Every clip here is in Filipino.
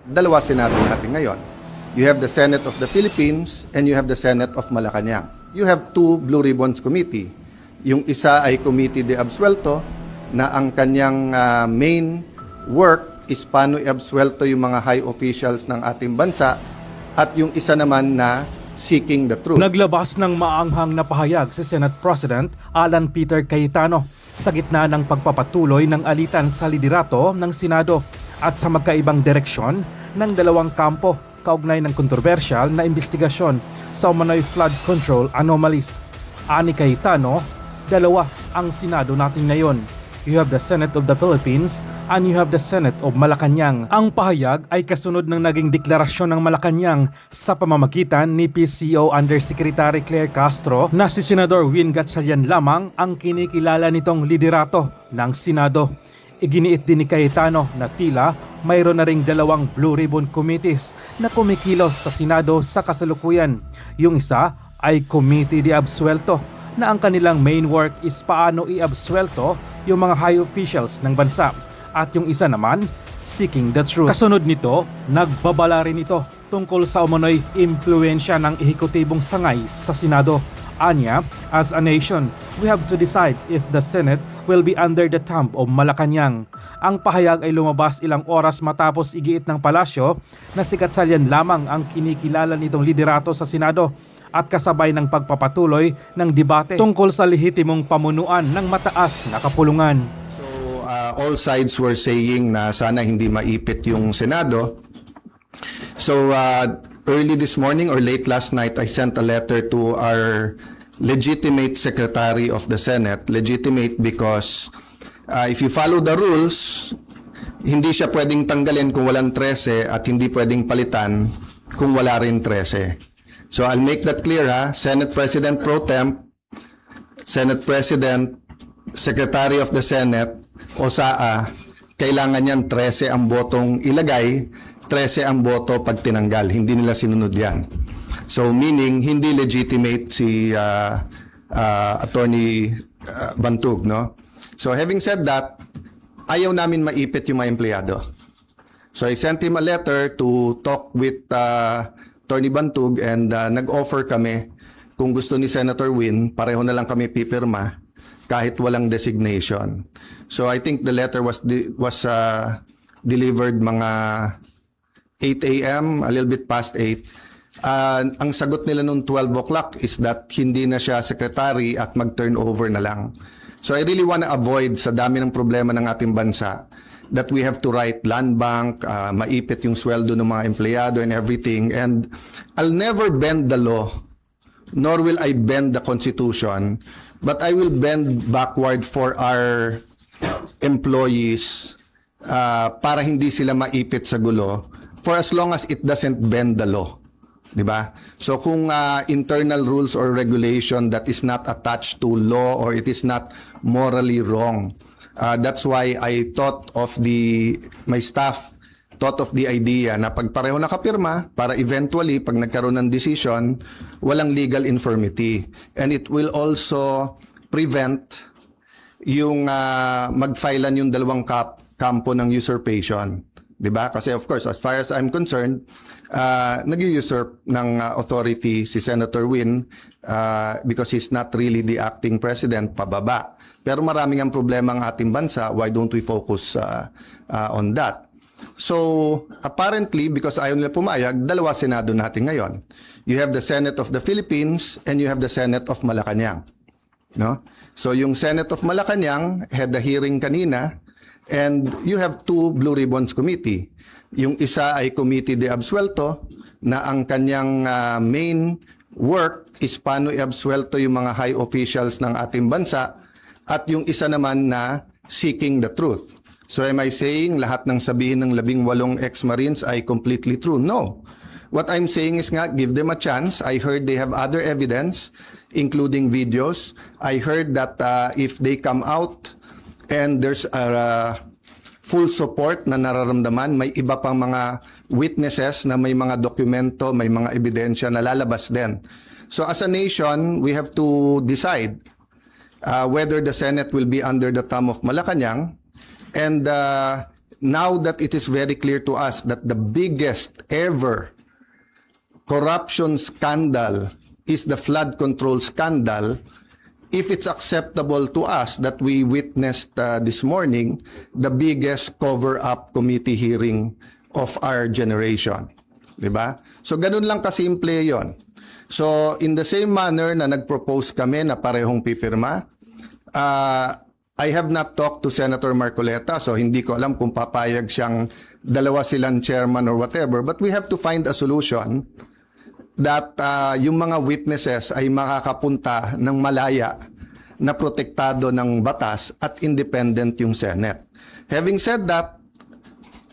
Dalawa Senado natin ngayon. You have the Senate of the Philippines and you have the Senate of Malacanang. You have two Blue Ribbons Committee. Yung isa ay Committee de Absuelto na ang kanyang main work is paano i-absuelto yung mga high officials ng ating bansa at yung isa naman na seeking the truth. Naglabas ng maanghang na pahayag si Senate President Alan Peter Cayetano sa gitna ng pagpapatuloy ng alitan sa liderato ng Senado at sa magkaibang direksyon ng dalawang kampo kaugnay ng kontrobersyal na investigasyon sa umano'y flood control anomalies. Ani Cayetano, dalawa ang Senado natin ngayon. You have the Senate of the Philippines and you have the Senate of Malacanang. Ang pahayag ay kasunod ng naging deklarasyon ng Malacanang sa pamamagitan ni PCO Undersecretary Claire Castro na si Senador Win Gatchalian lamang ang kinikilala nitong liderato ng Senado. Iginiit din ni Cayetano na tila mayroon na ring dalawang Blue Ribbon Committees na kumikilos sa Senado sa kasalukuyan. Yung isa ay Committee de Absuelto na ang kanilang main work is paano i-absuelto yung mga high officials ng bansa. At yung isa naman, seeking the truth. Kasunod nito, nagbabala rin ito tungkol sa umano'y impluensya ng ehekutibong sangay sa Senado. Anya, as a nation, we have to decide if the Senate will be under the thumb of Malacanang. Ang pahayag ay lumabas ilang oras matapos igiit ng palasyo na si Gatchalian lamang ang kinikilala nitong liderato sa Senado at kasabay ng pagpapatuloy ng debate tungkol sa lehitimong pamunuan ng mataas na kapulungan. So all sides were saying na sana hindi maipit yung Senado. So early this morning or late last night, I sent a letter to our legitimate Secretary of the Senate. Legitimate because if you follow the rules, hindi siya pwedeng tanggalin kung walang 13 at hindi pwedeng palitan kung wala rin 13. So I'll make that clear ha. Senate President Pro Temp, Senate President, Secretary of the Senate, o SAA, kailangan niyan 13 ang botong ilagay, 13 ang boto pag tinanggal. Hindi nila sinunod yan. So meaning, hindi legitimate si Attorney Bantug, no? So having said that, ayaw namin maipit yung mga empleyado. So I sent him a letter to talk with Attorney Bantug and nag-offer kami kung gusto ni Senator Win, pareho na lang kami pipirma kahit walang designation. So I think the letter was delivered mga 8 a.m., a little bit past 8. Ang sagot nila noong 12 o'clock is that hindi na siya secretary at mag-turnover na lang. So I really want to avoid sa dami ng problema ng ating bansa that we have to write land bank, maipit yung sweldo ng mga empleyado and everything. And I'll never bend the law, nor will I bend the Constitution, but I will bend backward for our employees para hindi sila maipit sa gulo for as long as it doesn't bend the law. Diba? So kung internal rules or regulation that is not attached to law or it is not morally wrong, that's why I thought of my staff thought of the idea na pag pareho nakapirma para eventually pag nagkaroon ng decision, walang legal infirmity. And it will also prevent yung magfilean yung dalawang kampo ng usurpation. Diba? Kasi of course, as far as I'm concerned, nag-usurp ng authority si Senator Win because he's not really the acting president, pababa. Pero maraming ang problema ang ating bansa, why don't we focus on that? So, apparently, because ayaw nila pumayag, dalawa Senado natin ngayon. You have the Senate of the Philippines and you have the Senate of Malacanang. No? So, yung Senate of Malacanang had the hearing kanina and you have two Blue Ribbons Committee. Yung isa ay Committee de Absuelto na ang kanyang main work is paano i-absuelto yung mga high officials ng ating bansa at yung isa naman na seeking the truth. So am I saying lahat ng sabihin ng 18 ex-Marines ay completely true? No. What I'm saying is nga, give them a chance. I heard they have other evidence, including videos. I heard that if they come out and there's a full support na nararamdaman, may iba pang mga witnesses na may mga dokumento, may mga ebidensya na lalabas din. So as a nation, we have to decide whether the Senate will be under the thumb of Malacanang and now that it is very clear to us that the biggest ever corruption scandal is the flood control scandal, if it's acceptable to us that we witnessed this morning the biggest cover-up committee hearing of our generation. Diba? So ganun lang kasimple yon. So in the same manner na nag-propose kami na parehong pipirma, I have not talked to Senator Marcoleta, so hindi ko alam kung papayag siyang dalawa silang chairman or whatever, but we have to find a solution that yung mga witnesses ay makakapunta ng malaya na protektado ng batas at independent yung Senate. Having said that,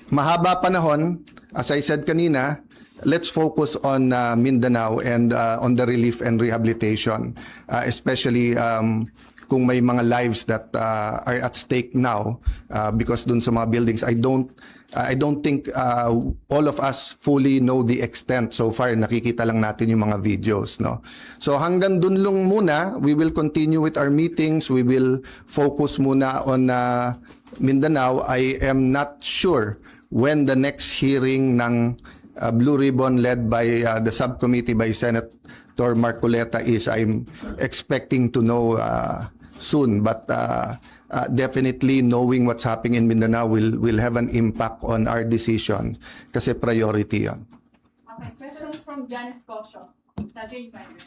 mahaba panahon, as I said kanina, let's focus on Mindanao and on the relief and rehabilitation, especially kung may mga lives that are at stake now because dun sa mga buildings, I don't think all of us fully know the extent. So far nakikita lang natin yung mga videos, no. So hanggang dun lang muna, we will continue with our meetings. We will focus muna on Mindanao. I am not sure when the next hearing ng Blue Ribbon led by the subcommittee by Senator Marcoleta is. I'm expecting to know soon, but definitely knowing what's happening in Mindanao will have an impact on our decision kasi priority yon. Okay, questions from Janice Cosio. Tajay Finder.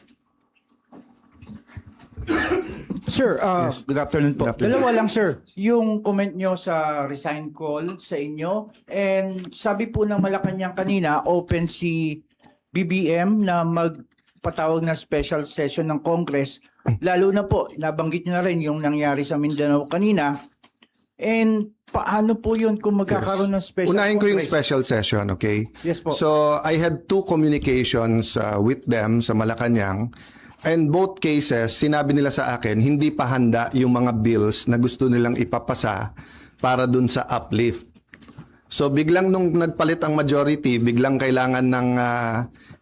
Sir, good afternoon po. Good afternoon. Dalawa lang, sir. Yung comment nyo sa resign call sa inyo, and sabi po ng Malacanang kanina, open si BBM na magpatawag na special session ng Congress. Lalo na po, nabanggit nyo na rin yung nangyari sa Mindanao kanina. And paano po yun kung magkakaroon ng special Unahin ko yung Congress? special session, okay? Yes po. So I had 2 communications with them sa Malacanang. And both cases, sinabi nila sa akin, hindi pa handa yung mga bills na gusto nilang ipapasa para dun sa uplift. So biglang nung nagpalit ang majority, biglang kailangan ng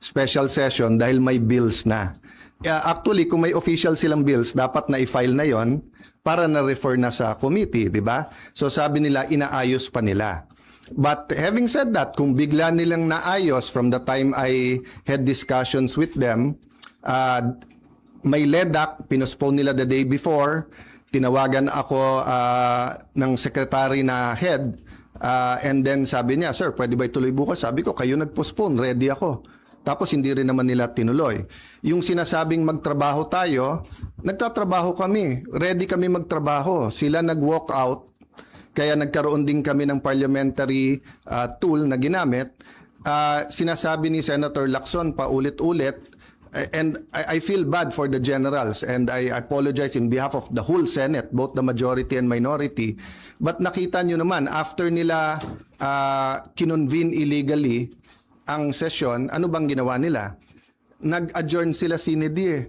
special session dahil may bills na. Actually, kung may official silang bills, dapat na i-file na yon para na-refer na sa committee, di ba? So sabi nila, inaayos pa nila. But having said that, kung bigla nilang naayos from the time I had discussions with them, may LEDAC, pinospone nila the day before, tinawagan ako ng secretary na head, and then sabi niya, sir, pwede ba ituloy bukas? Sabi ko, kayo nag-postpone, ready ako. Tapos hindi rin naman nila tinuloy. Yung sinasabing magtrabaho tayo, nagtatrabaho kami, ready kami magtrabaho. Sila nag-walk out, kaya nagkaroon din kami ng parliamentary tool na ginamit. Sinasabi ni Senator Lacson paulit-ulit, and I feel bad for the generals, and I apologize in behalf of the whole Senate, both the majority and minority. But nakita nyo naman, after nila kinonvene illegally ang session, ano bang ginawa nila? Nag-adjourn sila sine die.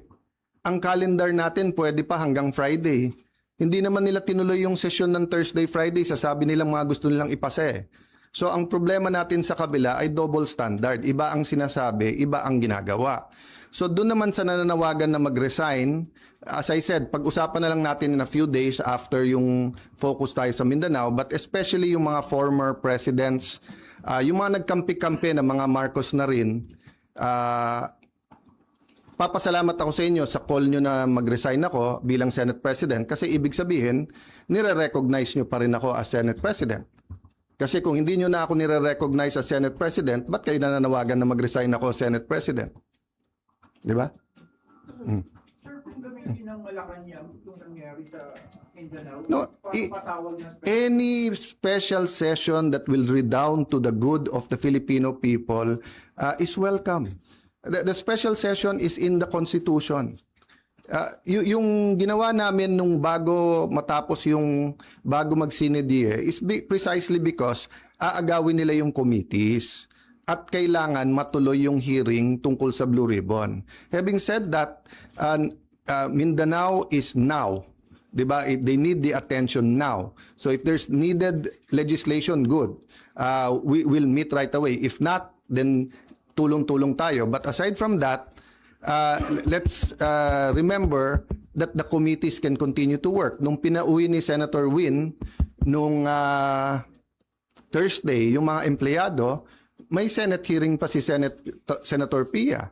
Ang calendar natin pwede pa hanggang Friday. Hindi naman nila tinuloy yung session ng Thursday, Friday. Sasabi nilang mga gusto nilang ipasa eh. So ang problema natin sa kabila ay double standard. Iba ang sinasabi, iba ang ginagawa. So doon naman sa nananawagan na mag-resign, as I said, pag-usapan na lang natin in a few days after yung focus tayo sa Mindanao, but especially yung mga former presidents, yung mga nagkampi-kampi na mga Marcos na rin, papasalamat ako sa inyo sa call nyo na mag-resign ako bilang Senate President kasi ibig sabihin, nire-recognize nyo pa rin ako as Senate President. Kasi kung hindi nyo na ako nire-recognize as Senate President, ba't kayo nananawagan na mag-resign ako as Senate President? Di ba? Sir, kung gamitin ng Malacanang itong nangyari sa Mindanao, No, patawag na any special session that will redound to the good of the Filipino people is welcome. The special session is in the Constitution. Yung ginawa namin nung bago matapos yung bago mag-sinedie is precisely because aagawin nila yung committees at kailangan matuloy yung hearing tungkol sa Blue Ribbon. Having said that, Mindanao is now. Diba? They need the attention now. So if there's needed legislation, good. We will meet right away. If not, then tulong-tulong tayo. But aside from that, let's remember that the committees can continue to work. Nung pinauwi ni Senator Win, nung Thursday, yung mga empleyado, may Senate hearing pa si Senator Pia.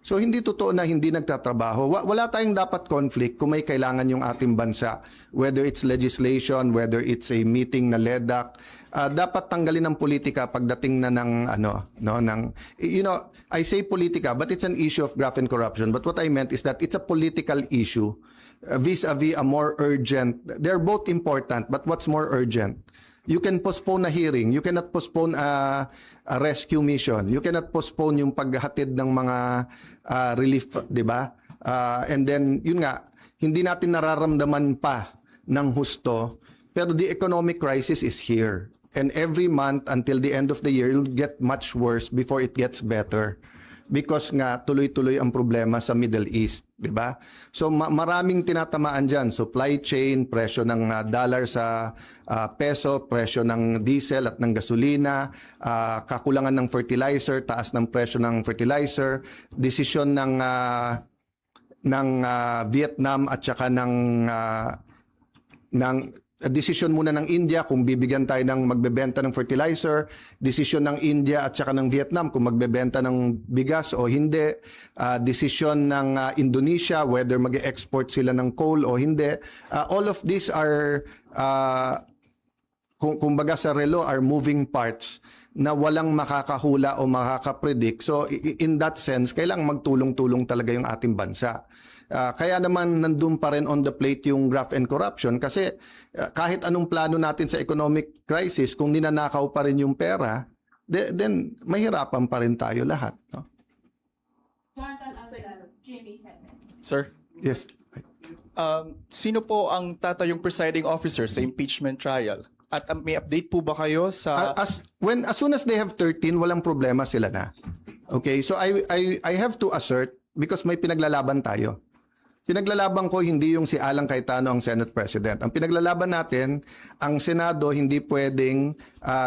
So hindi totoo na hindi nagtatrabaho. Wala tayong dapat conflict kung may kailangan yung ating bansa. Whether it's legislation, whether it's a meeting na LEDAC, dapat tanggalin ng politika pagdating na ng I say politika, but it's an issue of graft and corruption. But what I meant is that it's a political issue vis-a-vis a more urgent. They're both important, but what's more urgent? You can postpone a hearing. You cannot postpone a rescue mission. You cannot postpone yung paghatid ng mga relief, di ba? And then, yun nga, hindi natin nararamdaman pa ng husto, pero the economic crisis is here. And every month until the end of the year, it'll get much worse before it gets better. Because nga, tuloy-tuloy ang problema sa Middle East, di ba? So maraming tinatamaan dyan. Supply chain, presyo ng dollar sa peso, presyo ng diesel at ng gasolina, kakulangan ng fertilizer, taas ng presyo ng fertilizer, desisyon ng Vietnam at saka ng desisyon muna ng India kung bibigyan tayo ng magbebenta ng fertilizer, desisyon ng India at saka ng Vietnam kung magbebenta ng bigas o hindi, desisyon ng Indonesia whether mag-export sila ng coal o hindi. All of these are kumbaga sa relo are moving parts na walang makakahula o makakapredict. So in that sense, kailangang magtulong-tulong talaga yung ating bansa. Kaya naman nandun pa rin on the plate yung graft and corruption kasi kahit anong plano natin sa economic crisis, kung ninanakaw pa rin yung pera, then mahirapan pa rin tayo lahat. No? Jonathan Aguilar, GMA7. Sir, Yes. sino po ang tatayong presiding officer sa impeachment trial? At may update po ba kayo sa... As soon as they have 13, walang problema sila na. Okay, so I have to assert because may pinaglalaban tayo. Pinaglalaban ko hindi yung si Alan Cayetano ang Senate President. Ang pinaglalaban natin, ang Senado hindi pwedeng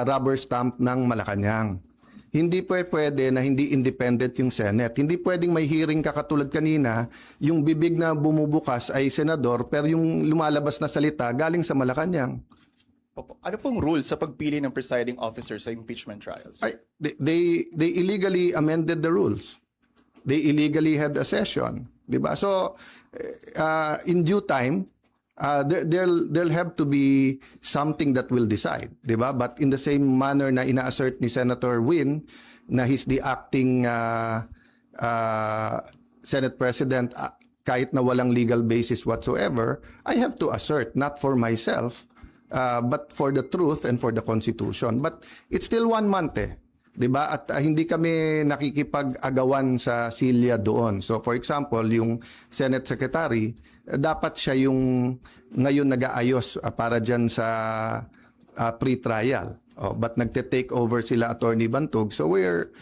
rubber stamp ng Malacanang. Hindi pwede na hindi independent yung Senate. Hindi pwedeng may hearing ka katulad kanina, yung bibig na bumubukas ay senador pero yung lumalabas na salita galing sa Malacanang. Ano pong rules sa pagpili ng presiding officer sa impeachment trials? They illegally amended the rules. They illegally had a session, 'di ba? So in due time there'll have to be something that will decide, 'di ba? But in the same manner na ina-assert ni Senator Win na he's the acting Senate President kahit na walang legal basis whatsoever, I have to assert not for myself but for the truth and for the Constitution. But it's still 1 month 'di ba? At hindi kami nakikipag-agawan sa silya doon. So for example, yung Senate Secretary, dapat siya yung ngayon nag-aayos para diyan sa pre-trial. But nagte-take over sila Attorney Bantog. So we're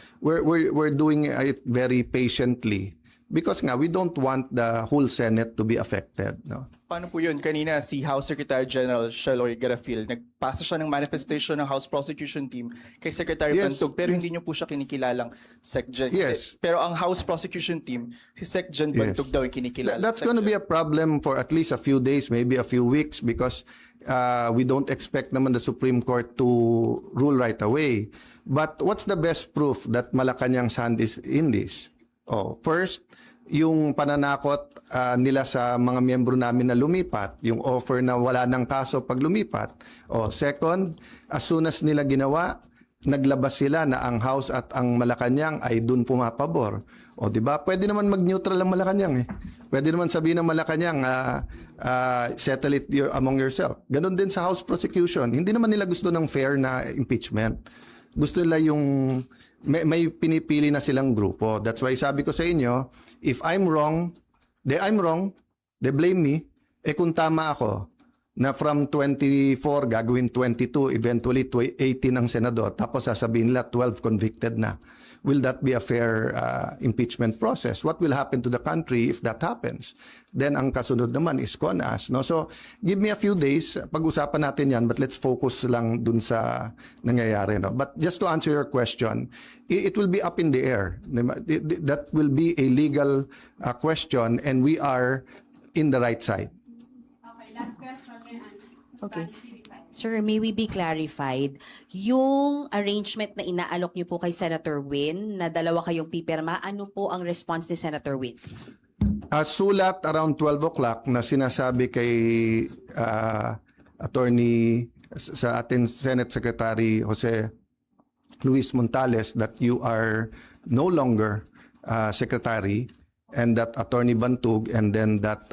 doing it very patiently because nga we don't want the whole Senate to be affected, no? Paano po yun? Kanina si House Secretary General Sheloy Garafil, nagpasa siya ng manifestation ng House Prosecution Team kay Secretary Yes. Bantog pero hindi niyo po siya kinikilalang SecGen. Yes. Pero ang House Prosecution Team, si SecGen Bantog daw yung kinikilala. That's going to be a problem for at least a few days, maybe a few weeks, because we don't expect naman the Supreme Court to rule right away. But what's the best proof that Malacanang's hand is in this? First, yung pananakot nila sa mga miyembro namin na lumipat, yung offer na wala ng kaso pag lumipat. Second, as soon as nila ginawa, naglabas sila na ang House at ang Malacanang ay dun pumapabor. Di ba? Pwede naman mag-neutral ang Malacanang Pwede naman sabihin ng Malacanang, settle it among yourself. Ganon din sa House prosecution. Hindi naman nila gusto ng fair na impeachment. Gusto nila yung may pinipili na silang grupo. That's why sabi ko sa inyo, if I'm wrong, they blame me. Kung tama ako, na from 24 gagawin 22, eventually 18 ang senador, tapos sasabihin nila 12 convicted na. Will that be a fair impeachment process? What will happen to the country if that happens? Then ang kasunod naman is CONAS. No? So give me a few days, pag-usapan natin yan, but let's focus lang dun sa nangyayari. No? But just to answer your question, it will be up in the air. That will be a legal question and we are in the right side. Okay, last question. Okay. Sir, may we be clarified, yung arrangement na inaalok niyo po kay Senator Win, na dalawa kayong pipirma, ano po ang response ni Senator Win? Sulat around 12 o'clock na sinasabi kay attorney sa ating Senate Secretary Jose Luis Montales that you are no longer secretary, and that Attorney Bantug, and then that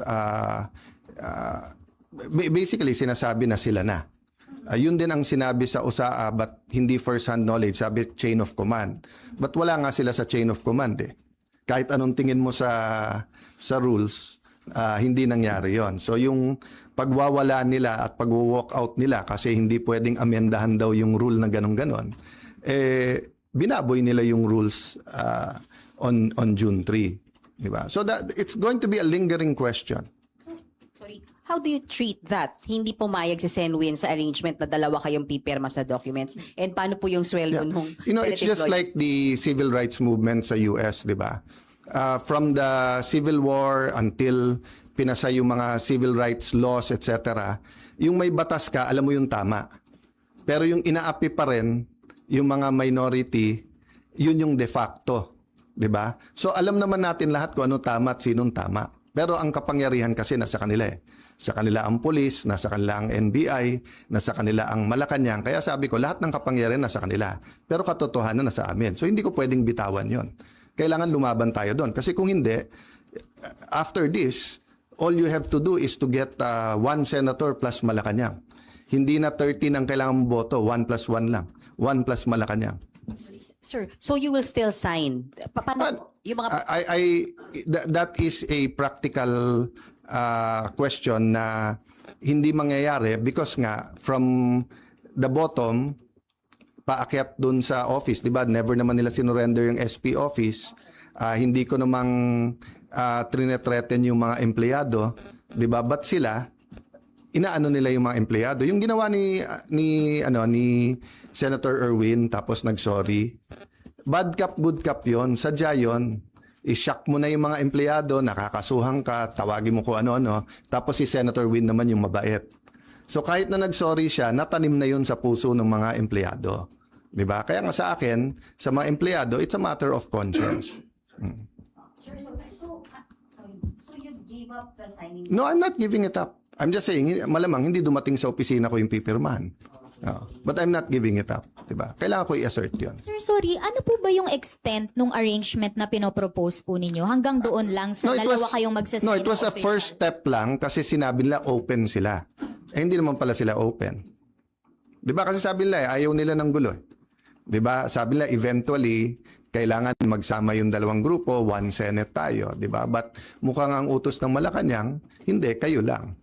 basically sinasabi na sila na. Yun din ang sinabi sa USAA, but hindi first-hand knowledge, sabi chain of command. But wala nga sila sa chain of command eh. Kahit anong tingin mo sa rules, hindi nangyari yon. So yung pagwawala nila at pag-walk out nila kasi hindi pwedeng amendahan daw yung rule na ganon-ganon, binaboy nila yung rules on June 3. Diba? So that it's going to be a lingering question. Sorry, how do you treat that? Hindi pumayag si Sen Win sa arrangement na dalawa kayong pipirma sa documents? And paano po yung sweldo nung You know, it's Senate just like employees? the civil rights movement sa US, di ba? From the Civil War until pinasa yung mga civil rights laws, etc., yung may batas ka, alam mo yung tama. Pero yung inaapi pa rin, yung mga minority, yun yung de facto. Di ba? So alam naman natin lahat kung ano tama at sinong tama. Pero ang kapangyarihan kasi nasa kanila eh. Sa kanila ang pulis, nasa kanila ang NBI, nasa kanila ang Malacanang. Kaya sabi ko, lahat ng kapangyarihan nasa kanila. Pero katotohanan nasa amin. So hindi ko pwedeng bitawan yon. Kailangan lumaban tayo doon. Kasi kung hindi, after this, all you have to do is to get one senator plus Malacanang. Hindi na 13 ang kailangan mong boto, 1 plus 1 lang. 1 plus Malacanang. Sir, so you will still sign? Paano yung mga... That is a practical question na hindi mangyayari because nga from the bottom paakyat dun sa office, di ba? Never naman nila sinurrender yung SP office. Hindi ko namang trinethreaten yung mga empleyado, di ba? But sila, inaano nila yung mga empleyado. Yung ginawa ni Senator Erwin, tapos nag-sorry. Bad cop, good cop yon. Sadya yon. I-shock mo na yung mga empleyado, nakakasuhan ka, tawagin mo kung ano-ano. Tapos si Senator Win naman yung mabait. So kahit na nag-sorry siya, natanim na yun sa puso ng mga empleyado. Diba? Kaya nga sa akin, sa mga empleyado, it's a matter of conscience. Sir, so you gave up the signing? No, I'm not giving it up. I'm just saying, malamang hindi dumating sa opisina ko yung pipirmahan. But I'm not giving it up. Diba? Kailangan ko i-assert yun. Sir, sorry, ano po ba yung extent nung arrangement na pinopropose po ninyo? Hanggang doon lang sa dalawa kayong magsasign? No, it was a first step lang kasi sinabi nila open sila. Hindi naman pala sila open. Diba? Kasi sabi nila, ayaw nila ng gulo. Diba? Sabi nila, eventually, kailangan magsama yung dalawang grupo, one Senate tayo. Diba? But mukhang ang utos ng Malacanang, hindi, kayo lang.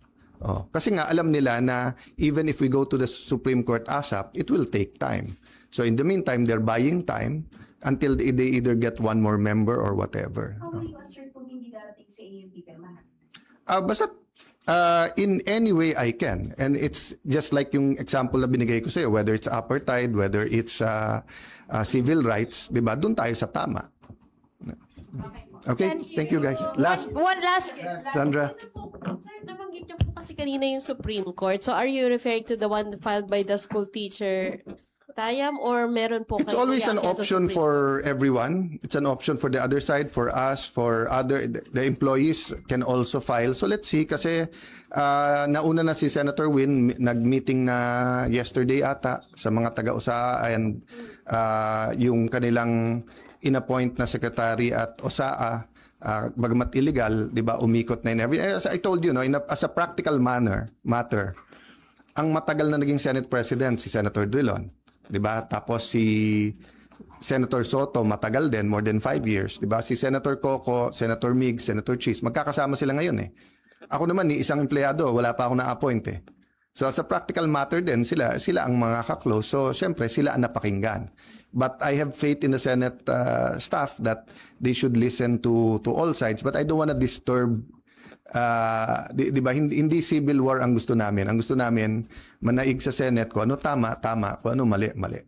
Kasi nga alam nila na even if we go to the Supreme Court ASAP, it will take time. So in the meantime, they're buying time until they either get one more member or whatever. How will you assert kung hindi darating sa inyo yung pipirmahan? Basta in any way I can. And it's just like yung example na binigay ko sa'yo, whether it's apartheid, whether it's civil rights, di ba? Doon tayo sa tama. Okay, thank you guys. One last. Sandra. Sir, nabanggit niyo po kasi kanina yung Supreme Court. So are you referring to the one filed by the school teacher, Tayam, or meron po It's kayong always an reaction sa option Supreme for everyone. It's an option for the other side, for us, for the employees can also file. So let's see, kasi nauna na si Senator Win, nag-meeting na yesterday ata sa mga taga-USAA and yung kanilang in-appoint na secretary at USAA, bagamat illegal, di ba, umikot na in everything. As I told you, no, as a practical matter, ang matagal na naging Senate President si Senator Drilon, di ba? Tapos si Senator Soto, matagal din, more than 5 years, di ba? Si Senator Coco, Senator Mig, Senator Cheese, magkakasama sila ngayon eh. Ako naman, ni isang empleyado, wala pa ako na-appoint eh. So as a practical matter din, sila ang mga kaklose. So syempre, sila ang napakinggan. But I have faith in the Senate staff that they should listen to all sides. But I don't want to disturb, di ba, hindi civil war ang gusto namin. Ang gusto namin, manaig sa Senate kung ano tama, kung ano mali.